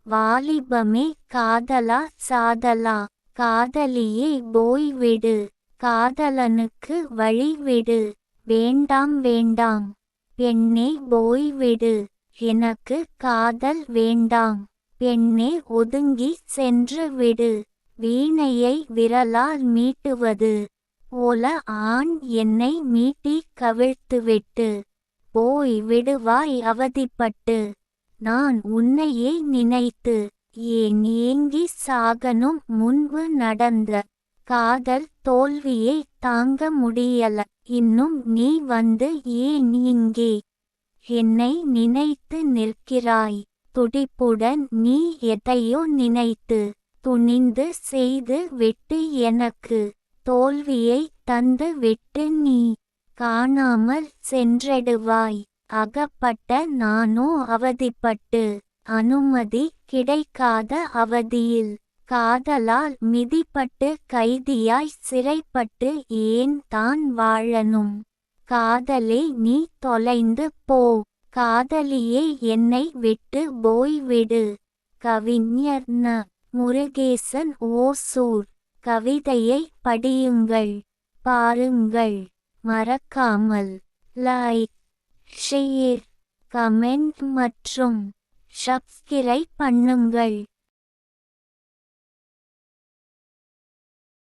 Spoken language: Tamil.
வாலிபமே காதலா சாதலா. காதலியே போய்விடு, காதலனுக்கு வழிவிடு. வேண்டாம் வேண்டாம் பெண்ணே போய்விடு, எனக்கு காதல் வேண்டாம். பெண்ணே ஒதுங்கி சென்று விடு. வீணையை விரலால் மீட்டுவது போல ஆண் என்னை மீட்டி கவிழ்த்துவிட்டு போய் விடுவாய் அவதிப்பட்டு. நான் உன்னையே நினைத்து ஏன் ஏங்கி சாகனும். முன்பு நடந்த காதல் தோல்வியை தாங்க முடியல. இன்னும் நீ வந்து ஏன் இங்கே என்னை நினைத்து நிற்கிறாய். துடிப்புடன் நீ எதையோ நினைத்து துணிந்து செய்து விட்டு எனக்கு தோல்வியை தந்து விட்டு நீ காணாமல் சென்றடுவாய். அகப்பட்ட நானோ அவதிப்பட்டு அனுமதி கிடைக்காத அவதியில் காதலால் மிதிப்பட்டு கைதியாய் சிறைப்பட்டு ஏன் தான் வாழனும். காதலே நீ தொலைந்து போ, காதலியே என்னை விட்டு போய்விடு. கவிஞர் ந. முருகேசன் ஓசூர். கவிதையை படியுங்கள், பாருங்கள். மறக்காமல் லைக், ஷேர், கமெண்ட் மற்றும் சப்ஸ்கிரைப் பண்ணுங்கள்.